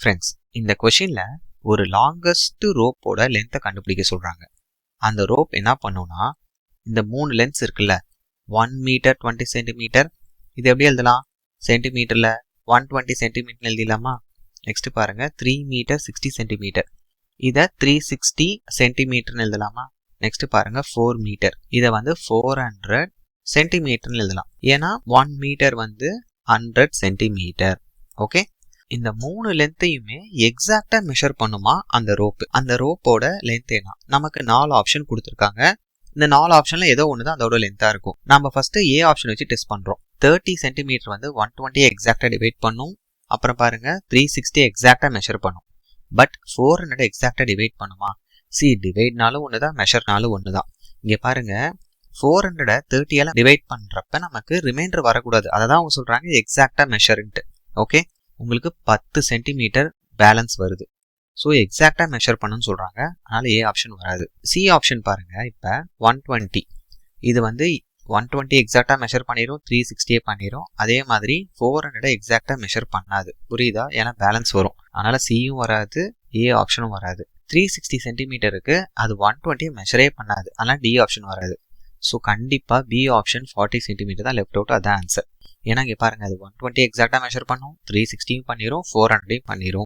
Friends, இந்த கொஷின்ல ஒரு longest ரோப்போட லென்த்தை கண்டுபிடிக்க சொல்றாங்க. அந்த ரோப் என்ன பண்ணும்னா, இந்த 3 லென்த்ஸ் இருக்குல்ல, 1 மீட்டர் 20 சென்டிமீட்டர், இது எப்படி எழுதலாம்? சென்டிமீட்டர்ல 120 சென்டிமீட்டர் எழுதிடலாமா? நெக்ஸ்ட் பாருங்க 3 மீட்டர் 60 சென்டிமீட்டர், இதை 360 சென்டிமீட்டர்னு எழுதலாமா? நெக்ஸ்ட் பாருங்க 4 மீட்டர், இதை 400 சென்டிமீட்டர்னு எழுதலாம். ஏன்னா 1 மீட்டர் 100 சென்டிமீட்டர். ஓகே, இந்த 3 லென்த்தையுமே எக்ஸாக்டா மெஷர் பண்ணுமா அந்த ரோப். அந்த ரோப்போட லென்த் என்ன? நமக்கு 4 ஆப்ஷன் கொடுத்துருக்காங்க. இந்த 4 ஆப்ஷன்ல ஏதோ ஒன்று தான் அதோட லென்த்தா இருக்கும். நம்ம ஃபர்ஸ்ட் ஏ ஆப்ஷன் வச்சு டெஸ்ட் பண்றோம். 30 சென்டிமீட்டர் 120 எக்ஸாக்டா டிவைட் பண்ணும். அப்புறம் பாருங்க 360 எக்ஸாக்டா மெஷர் பண்ணும். பட் 400 எக்ஸாக்டா டிவைட் பண்ணுமா? டிவைட்னாலும் ஒண்ணுதான், மெஷர்னாலும் ஒண்ணுதான். இங்க பாருங்க 400 30 டிவைட் பண்றப்ப நமக்கு ரிமைண்டர் வரக்கூடாது. அதை தான் அவங்க சொல்றாங்க எக்ஸாக்டா மெஷர்ன்ட்டு. ஓகே, உங்களுக்கு 10 சென்டிமீட்டர் பேலன்ஸ் வருது. ஸோ எக்ஸாக்டா மெஷர் பண்ணுன்னு சொல்றாங்க. அதனால ஏ ஆப்ஷன் வராது. சி ஆப்ஷன் பாருங்க, இப்போ 120, இது 120 எக்ஸாக்டா மெஷர் பண்ணிடும், 360 பண்ணிடும். அதே மாதிரி 400 எக்ஸாக்டா மெஷர் பண்ணாது. புரியுதா? ஏன்னா பேலன்ஸ் வரும். அதனால சியும் வராது, ஏ ஆப்ஷனும் வராது. 360 சென்டிமீட்டருக்கு அது 120 மெஷரே பண்ணாது. அதனால டி ஆப்ஷன் வராது. ஸோ கண்டிப்பா பி ஆப்ஷன் 40 சென்டிமீட்டர் தான் லெஃப்ட் அவுட். அதான் ஆன்சர். ஏன்னா இங்க பாருங்க அது 120 எக்ஸாக்டா மெஷர் பண்ணும், 360 பண்ணிடும், 400 பண்ணிடும்.